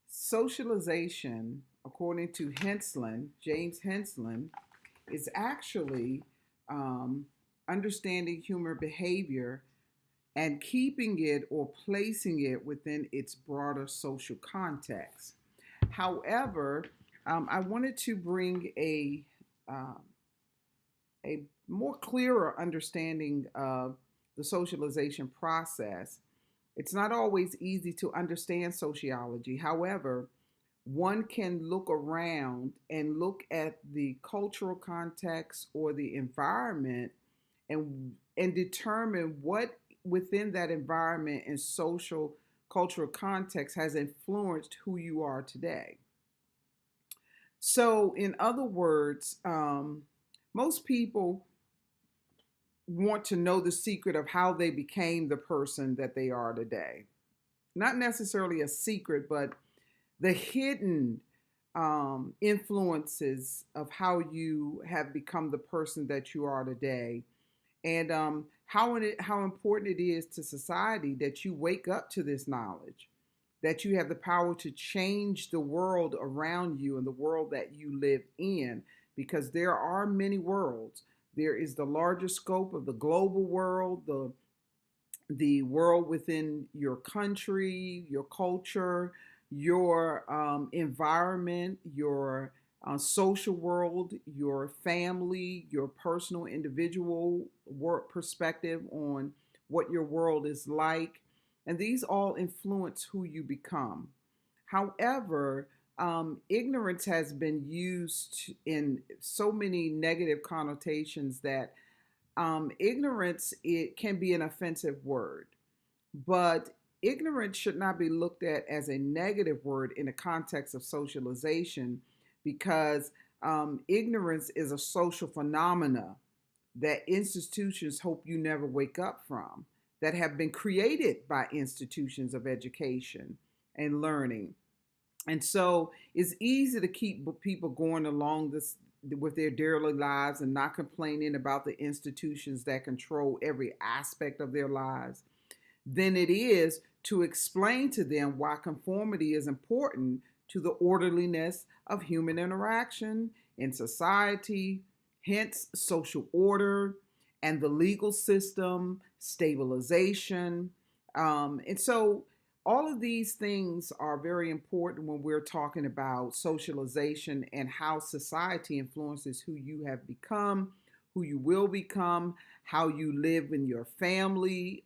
Socialization, according to James Henslin, is actually understanding human behavior and keeping it or placing it within its broader social context. However, I wanted to bring um, a more clearer understanding of the socialization process. It's not always easy to understand sociology. However, one can look around and look at the cultural context or the environment and determine what within that environment and social cultural context has influenced who you are today. So, in other words, most people want to know the secret of how they became the person that they are today. Not necessarily a secret, but the hidden influences of how you have become the person that you are today, and how important it is to society that you wake up to this knowledge, that you have the power to change the world around you and the world that you live in, because there are many worlds. There is the larger scope of the global world, the world within your country, your culture, your environment, your social world, your family, your personal individual work perspective on what your world is like. And these all influence who you become. However, ignorance has been used in so many negative connotations that ignorance, it can be an offensive word, but ignorance should not be looked at as a negative word in the context of socialization, because ignorance is a social phenomena that institutions hope you never wake up from, that have been created by institutions of education and learning. And so it's easy to keep people going along this with their daily lives and not complaining about the institutions that control every aspect of their lives than it is to explain to them why conformity is important to the orderliness of human interaction in society, hence social order and the legal system, stabilization. And so all of these things are very important when we're talking about socialization and how society influences who you have become, who you will become, how you live in your family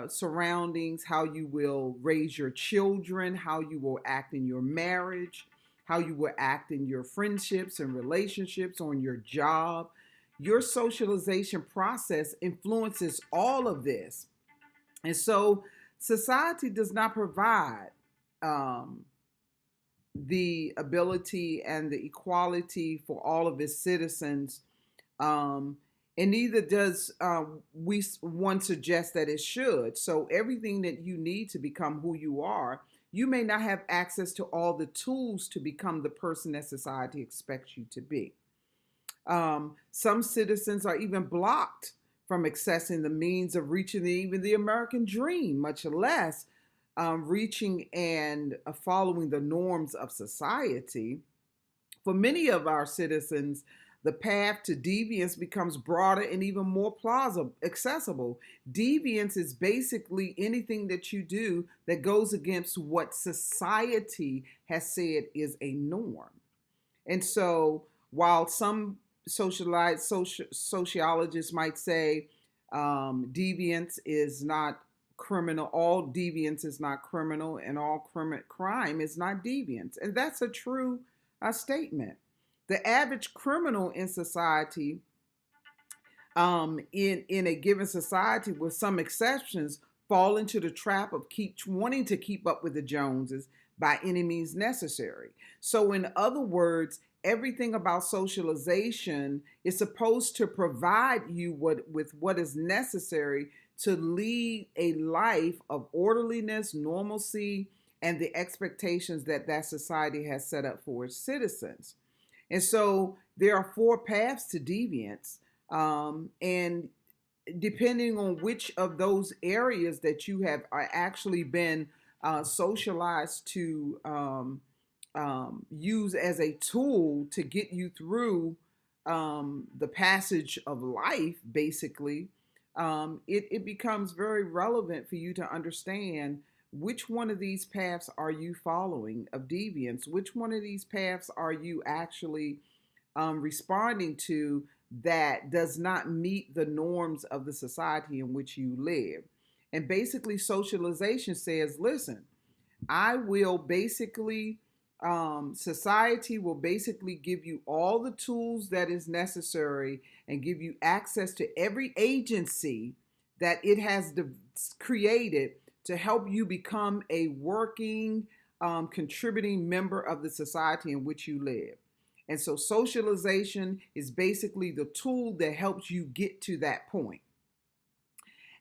surroundings, how you will raise your children, how you will act in your marriage, how you will act in your friendships and relationships, on your job. Your socialization process influences all of this. And so society does not provide um, the ability and the equality for all of its citizens, um, and neither does we one suggest that it should. So everything that you need to become who you are, you may not have access to all the tools to become the person that society expects you to be. Some citizens are even blocked from accessing the means of reaching even the American dream, much less reaching and following the norms of society. For many of our citizens, the path to deviance becomes broader and even more plausible, accessible. Deviance is basically anything that you do that goes against what society has said is a norm. And so, while some sociologists might say deviance is not criminal, all deviance is not criminal, and all crime is not deviance. And that's a true statement. The average criminal in society, in a given society, with some exceptions, fall into the trap of keep wanting to keep up with the Joneses by any means necessary. So, in other words, everything about socialization is supposed to provide you with what is necessary to lead a life of orderliness, normalcy, and the expectations that that society has set up for its citizens. And so there are four paths to deviance. And depending on which of those areas that you have actually been socialized to use as a tool to get you through the passage of life, basically, it becomes very relevant for you to understand which one of these paths are you following of deviance, which one of these paths are you actually responding to that does not meet the norms of the society in which you live. And basically, socialization says, listen, I will basically, society will basically give you all the tools that is necessary and give you access to every agency that it has created to help you become a working, contributing member of the society in which you live. And so socialization is basically the tool that helps you get to that point.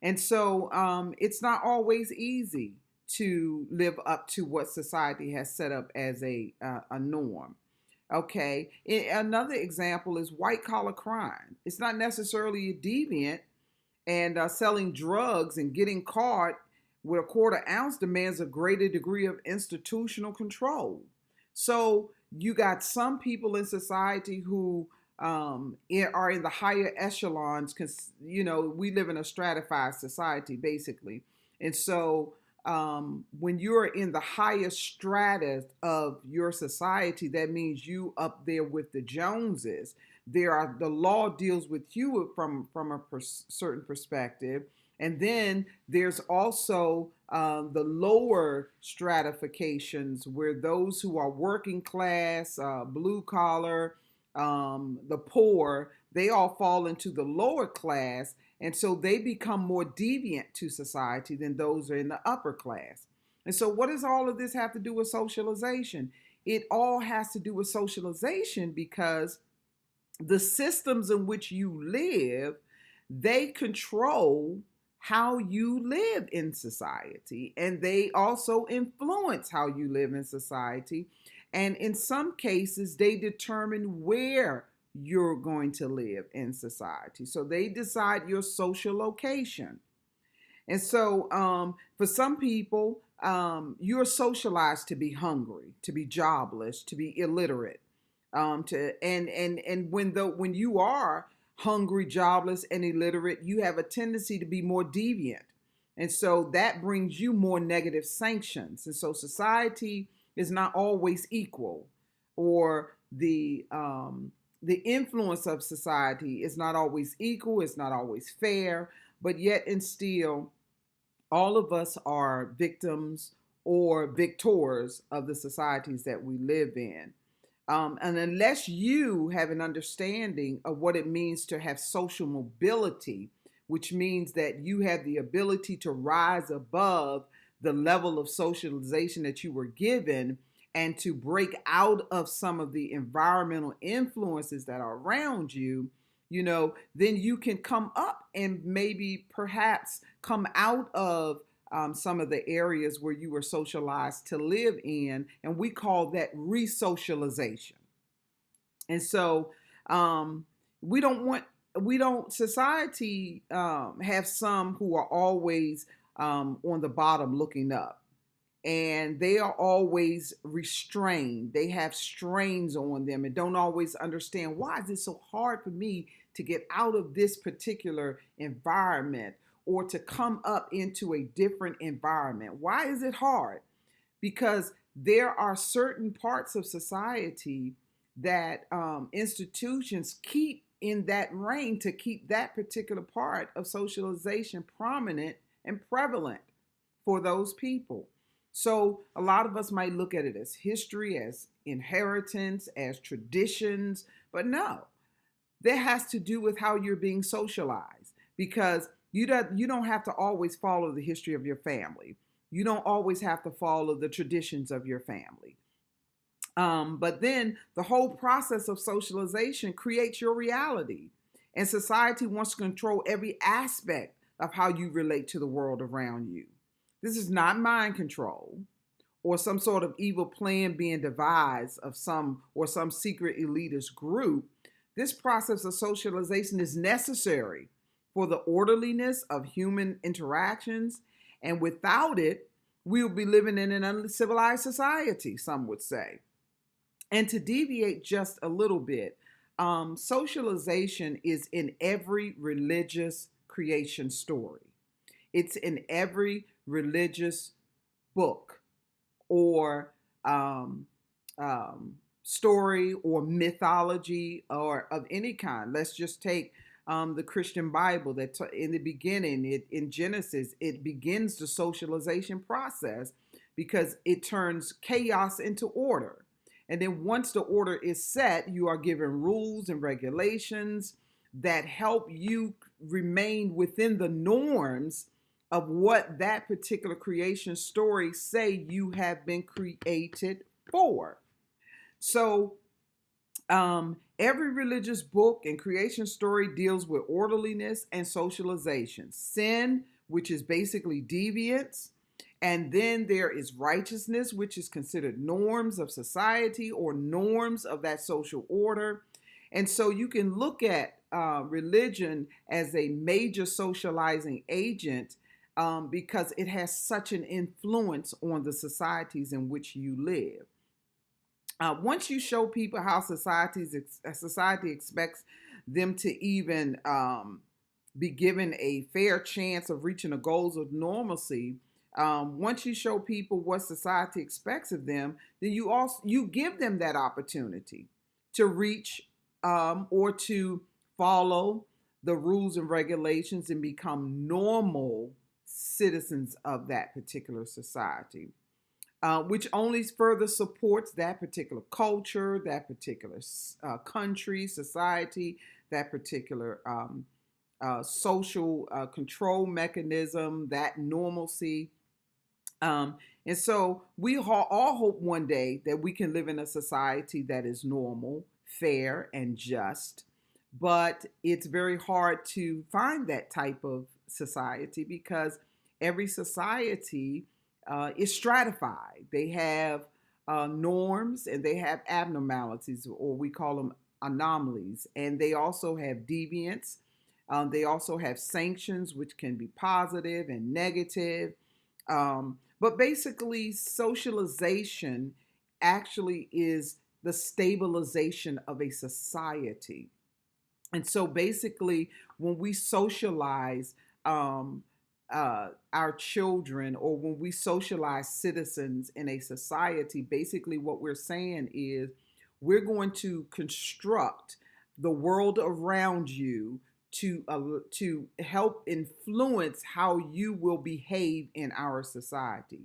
And so it's not always easy to live up to what society has set up as a norm. Okay. Another example is white collar crime. It's not necessarily a deviant, and selling drugs and getting caught with a quarter ounce demands a greater degree of institutional control. So you got some people in society who are in the higher echelons, because we live in a stratified society basically. And so when you're in the highest stratus of your society, that means you up there with the Joneses. The law deals with you from a certain perspective. And then there's also the lower stratifications, where those who are working class, blue collar, the poor, they all fall into the lower class. And so they become more deviant to society than those are in the upper class. And so what does all of this have to do with socialization? It all has to do with socialization because the systems in which you live, they control how you live in society, and they also influence how you live in society. And in some cases, they determine where you're going to live in society. So they decide your social location. And so for some people, you're socialized to be hungry, to be jobless, to be illiterate. And when you are hungry, jobless, and illiterate, you have a tendency to be more deviant. And so that brings you more negative sanctions. And so society is not always equal, or the influence of society is not always equal, it's not always fair, but yet and still, all of us are victims or victors of the societies that we live in. And unless you have an understanding of what it means to have social mobility, which means that you have the ability to rise above the level of socialization that you were given and to break out of some of the environmental influences that are around you, then you can come up and maybe perhaps come out of some of the areas where you were socialized to live in, and we call that resocialization. And so society have some who are always on the bottom looking up, and they are always restrained. They have strains on them and don't always understand, why is it so hard for me to get out of this particular environment or to come up into a different environment? Why is it hard? Because there are certain parts of society that institutions keep in that reign to keep that particular part of socialization prominent and prevalent for those people. So a lot of us might look at it as history, as inheritance, as traditions, but no, that has to do with how you're being socialized, because you don't have to always follow the history of your family. You don't always have to follow the traditions of your family. But then the whole process of socialization creates your reality. And society wants to control every aspect of how you relate to the world around you. This is not mind control or some sort of evil plan being devised of some secret elitist group. This process of socialization is necessary for the orderliness of human interactions. And without it, we will be living in an uncivilized society, some would say. And to deviate just a little bit, socialization is in every religious creation story. It's in every religious book or um, story or mythology or of any kind. Let's just take the Christian Bible that in the beginning, in Genesis, it begins the socialization process because it turns chaos into order. And then once the order is set, you are given rules and regulations that help you remain within the norms of what that particular creation story say you have been created for. So every religious book and creation story deals with orderliness and socialization. Sin, which is basically deviance, and then there is righteousness, which is considered norms of society or norms of that social order. And so you can look at religion as a major socializing agent because it has such an influence on the societies in which you live. Once you show people how society expects them to even be given a fair chance of reaching the goals of normalcy, once you show people what society expects of them, then you give them that opportunity to reach or to follow the rules and regulations and become normal citizens of that particular society. Which only further supports that particular culture, that particular country, society, that particular social control mechanism, that normalcy. And so we all hope one day that we can live in a society that is normal, fair, and just. But it's very hard to find that type of society because every society is stratified. They have norms and they have abnormalities, or we call them anomalies. And they also have deviance. They also have sanctions, which can be positive and negative. But basically, socialization actually is the stabilization of a society. And so basically, when we socialize our children or when we socialize citizens in a society, basically what we're saying is we're going to construct the world around you to help influence how you will behave in our society.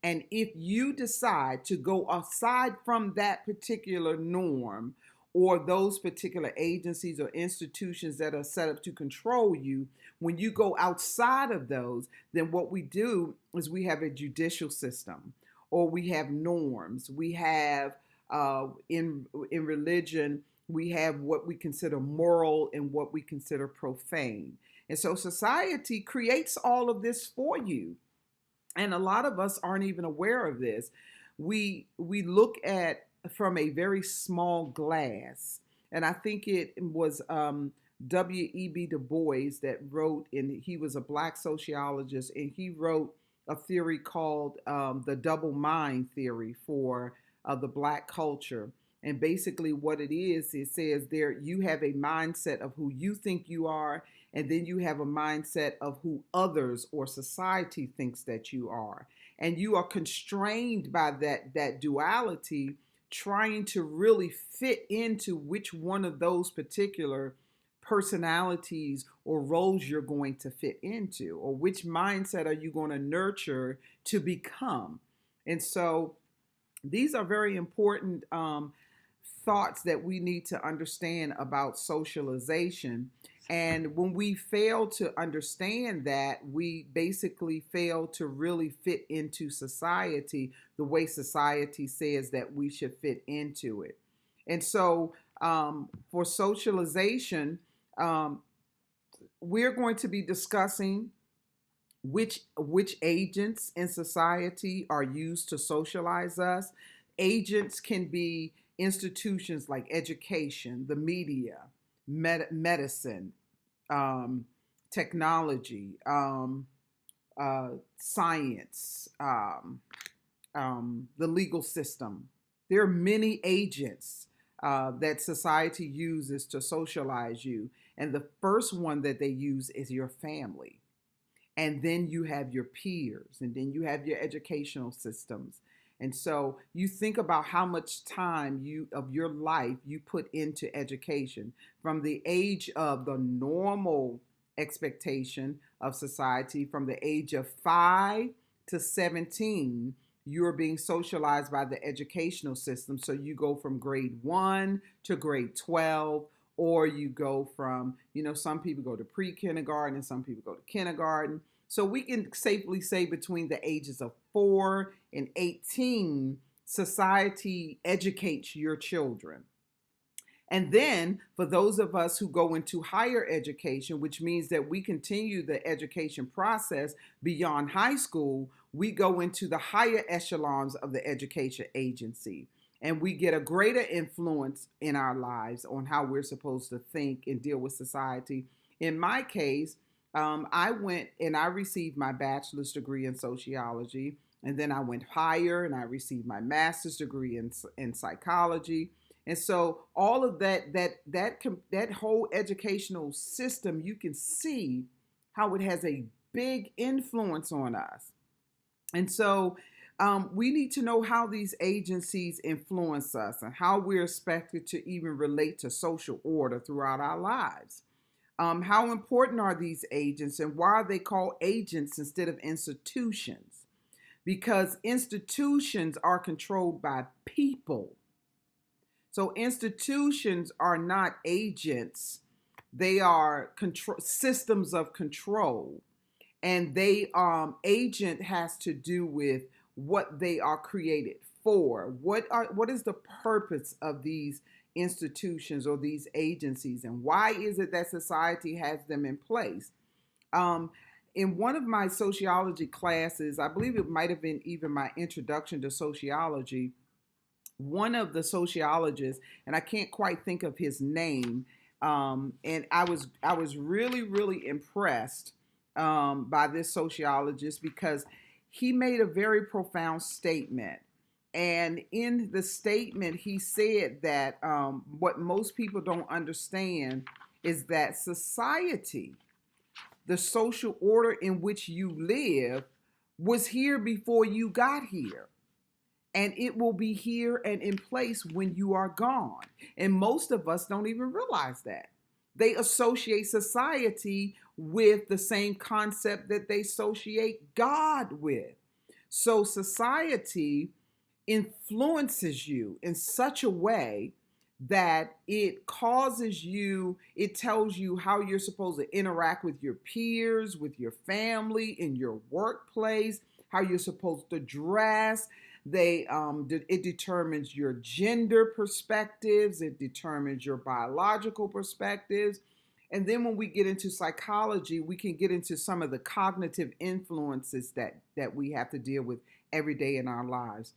And if you decide to go aside from that particular norm or those particular agencies or institutions that are set up to control you, when you go outside of those, then what we do is we have a judicial system or we have norms. We have in religion, we have what we consider moral and what we consider profane. And so society creates all of this for you. And a lot of us aren't even aware of this. We look at from a very small glass. And I think it was W.E.B.Dubois that wrote, and he was a Black sociologist, and he wrote a theory called the double mind theory for the Black culture. And basically what it says there, you have a mindset of who you think you are, and then you have a mindset of who others or society thinks that you are. And you are constrained by that duality, trying to really fit into which one of those particular personalities or roles you're going to fit into, or which mindset are you going to nurture to become. And so these are very important thoughts that we need to understand about socialization. And when we fail to understand that, we basically fail to really fit into society the way society says that we should fit into it. And so for socialization, we're going to be discussing which agents in society are used to socialize us. Agents can be institutions like education, the media, medicine, technology, science, the legal system. There are many agents that society uses to socialize you. And the first one that they use is your family. And then you have your peers, and then you have your educational systems. And so you think about how much time you of your life you put into education from the age of the normal expectation of society, from the age of 5 to 17. You're being socialized by the educational system. So you go from grade 1 to grade 12, or you go from, some people go to pre-kindergarten and some people go to kindergarten. So we can safely say between the ages of 4 and 18, society educates your children. And then for those of us who go into higher education, which means that we continue the education process beyond high school, we go into the higher echelons of the education agency. And we get a greater influence in our lives on how we're supposed to think and deal with society. In my case, I went and I received my bachelor's degree in sociology. And then I went higher and I received my master's degree in psychology. And so all of that whole educational system, you can see how it has a big influence on us. And so we need to know how these agencies influence us and how we're expected to even relate to social order throughout our lives. How important are these agents, and why are they called agents instead of institutions? Because institutions are controlled by people. So institutions are not agents. They are systems of control. And agent has to do with what they are created for. What is the purpose of these institutions or these agencies, and why is it that society has them in place? In one of my sociology classes, I believe it might have been even my introduction to sociology, one of the sociologists, and I can't quite think of his name, and I was really impressed by this sociologist because he made a very profound statement. And in the statement, he said that what most people don't understand is that society, the social order in which you live, was here before you got here. And it will be here and in place when you are gone. And most of us don't even realize that. They associate society with the same concept that they associate God with. So society influences you in such a way that it tells you how you're supposed to interact with your peers, with your family, in your workplace, how you're supposed to dress. It determines your gender perspectives. It determines your biological perspectives. And then when we get into psychology, we can get into some of the cognitive influences that we have to deal with every day in our lives.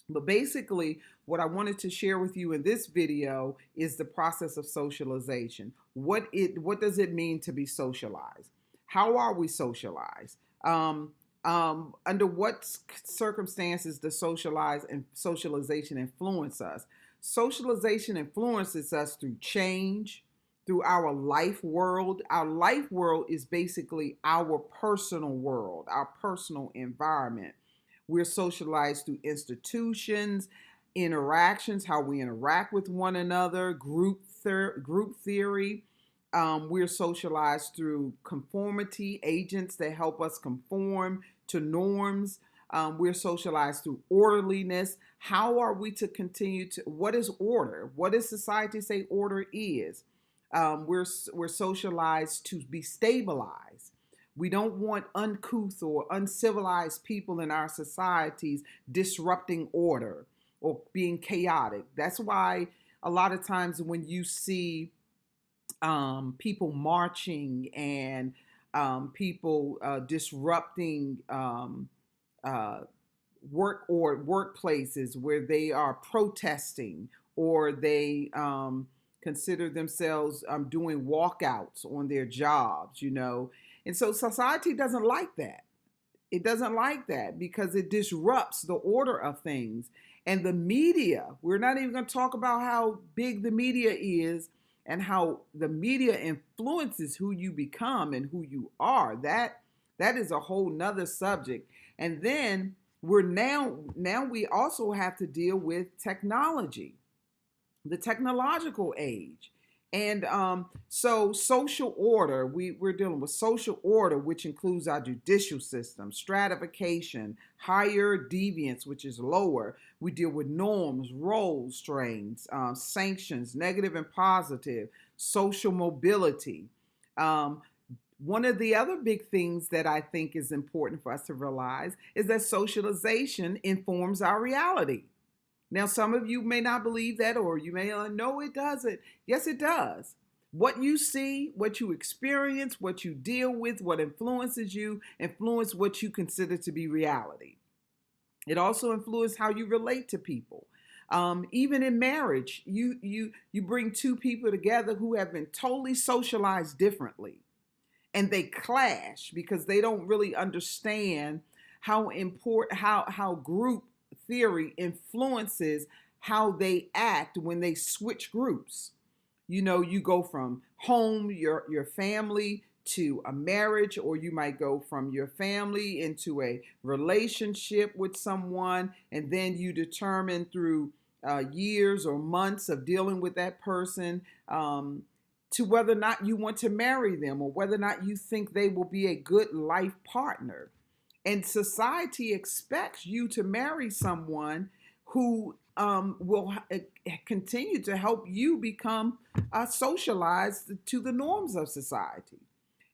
But basically, what I wanted to share with you in this video is the process of socialization. What does it mean to be socialized? How are we socialized? Under what circumstances does socialization influence us? Socialization influences us through change, through our life world. Our life world is basically our personal world, our personal environment. We're socialized through institutions, interactions, how we interact with one another, group theory. We're socialized through conformity, agents that help us conform to norms. We're socialized through orderliness. How are we to continue to, what is order? What does society say order is? We're socialized to be stabilized. We don't want uncouth or uncivilized people in our societies disrupting order or being chaotic. That's why a lot of times when you see people marching and people disrupting workplaces where they are protesting, or they consider themselves doing walkouts on their jobs, And so society doesn't like that. It doesn't like that because it disrupts the order of things. And the media, we're not even going to talk about how big the media is and how the media influences who you become and who you are. That is a whole nother subject. And then now we also have to deal with technology, the technological age. And so social order, we're dealing with social order, which includes our judicial system, stratification, higher deviance, which is lower. We deal with norms, roles, strains, sanctions, negative and positive, social mobility. Um, One of the other big things that I think is important for us to realize is that socialization informs our reality. Now, some of you may not believe that, or you may no, it doesn't. Yes, it does. What you see, what you experience, what you deal with, what influences you, influence what you consider to be reality. It also influences how you relate to people. Even in marriage, you bring two people together who have been totally socialized differently, and they clash because they don't really understand how important how group theory influences how they act when they switch groups. You go from home, your family, to a marriage, or you might go from your family into a relationship with someone, and then you determine through years or months of dealing with that person, to whether or not you want to marry them or whether or not you think they will be a good life partner. And society expects you to marry someone who will continue to help you become socialized to the norms of society.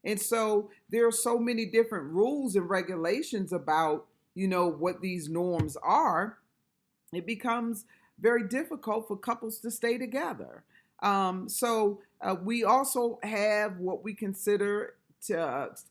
And so there are so many different rules and regulations about, what these norms are. It becomes very difficult for couples to stay together. We also have what we consider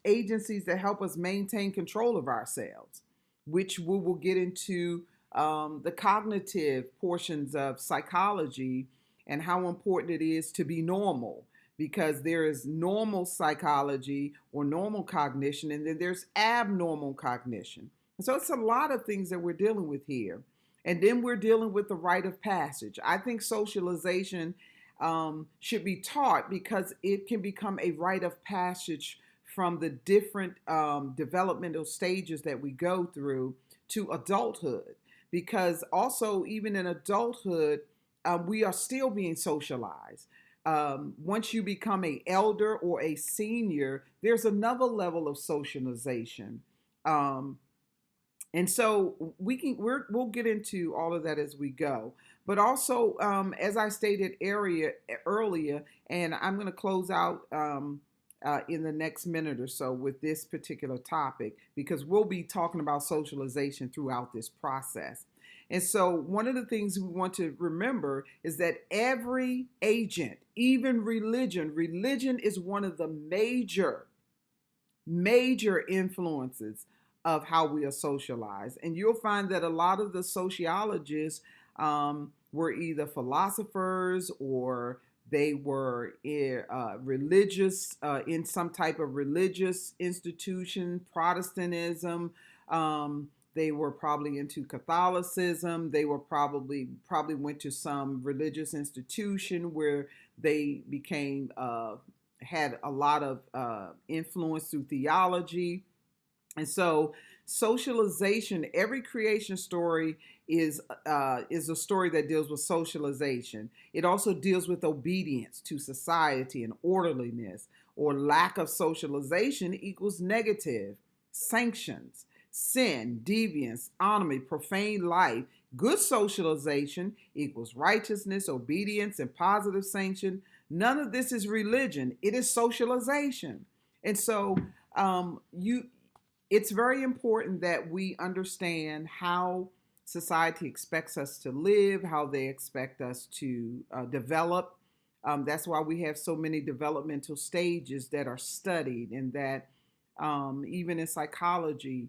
agencies that help us maintain control of ourselves, which we will get into the cognitive portions of psychology and how important it is to be normal, because there is normal psychology or normal cognition, and then there's abnormal cognition. So it's a lot of things that we're dealing with here. And then we're dealing with the rite of passage. I think socialization should be taught because it can become a rite of passage from the different developmental stages that we go through to adulthood. Because also, even in adulthood, we are still being socialized. Once you become an elder or a senior, there's another level of socialization. And so we'll get into all of that as we go. But also, as I stated earlier, and I'm going to close out in the next minute or so with this particular topic, because we'll be talking about socialization throughout this process. And so one of the things we want to remember is that every agent, even religion is one of the major influences of how we are socialized. And you'll find that a lot of the sociologists were either philosophers or they were religious, in some type of religious institution, Protestantism. They were probably into Catholicism. They were probably went to some religious institution where they became had a lot of influence through theology. And so socialization, every creation story is a story that deals with socialization. It also deals with obedience to society and orderliness, or lack of socialization equals negative sanctions, sin, deviance, anomy, profane life. Good socialization equals righteousness, obedience, and positive sanction. None of this is religion. It is socialization. And so it's very important that we understand how society expects us to live, how they expect us to develop. That's why we have so many developmental stages that are studied, and that even in psychology,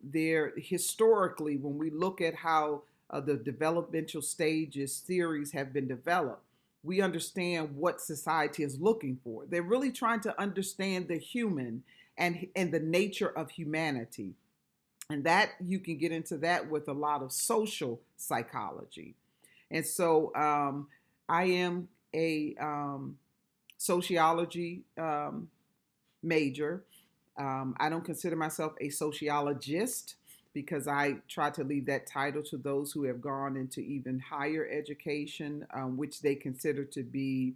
there historically, when we look at how the developmental stages theories have been developed, we understand what society is looking for. They're really trying to understand the human and the nature of humanity. And that you can get into that with a lot of social psychology. And so I am a sociology major. I don't consider myself a sociologist because I try to leave that title to those who have gone into even higher education, which they consider to be,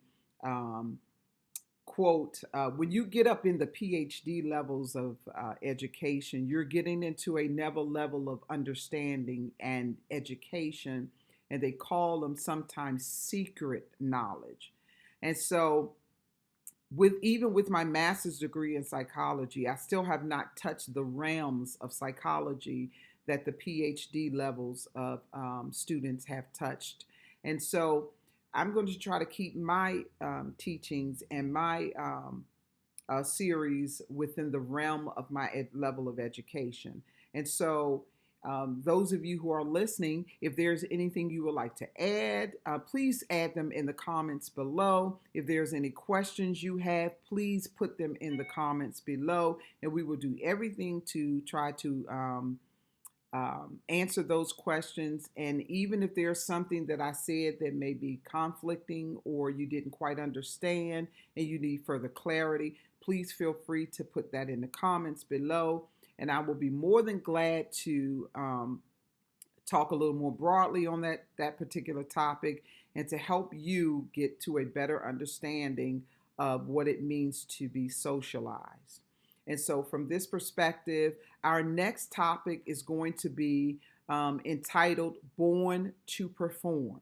quote, when you get up in the PhD levels of education, you're getting into another level of understanding and education, and they call them sometimes secret knowledge. And so, with my master's degree in psychology, I still have not touched the realms of psychology that the PhD levels of students have touched. And so I'm going to try to keep my teachings and my series within the realm of my level of education. And so, those of you who are listening, if there's anything you would like to add, please add them in the comments below. If there's any questions you have, please put them in the comments below, and we will do everything to try to answer those questions. And even if there's something that I said that may be conflicting or you didn't quite understand and you need further clarity, please feel free to put that in the comments below. And I will be more than glad to talk a little more broadly on that particular topic and to help you get to a better understanding of what it means to be socialized. And so, from this perspective, our next topic is going to be entitled Born to Perform.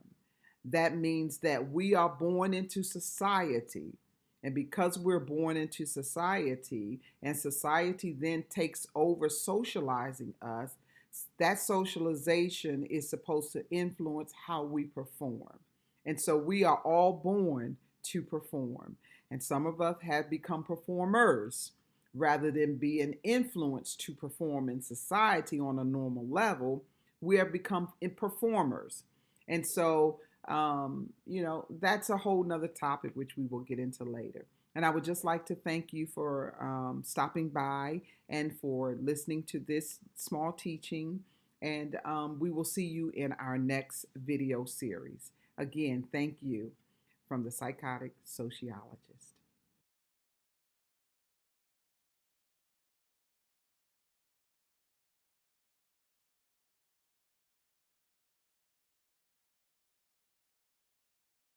That means that we are born into society. And because we're born into society, and society then takes over socializing us, that socialization is supposed to influence how we perform. And so we are all born to perform. And some of us have become performers rather than being influenced to perform in society on a normal level. We have become performers. And so, that's a whole nother topic which we will get into later. And I would just like to thank you for stopping by and for listening to this small teaching. And we will see you in our next video series. Again, thank you from the Psychotic Sociologist.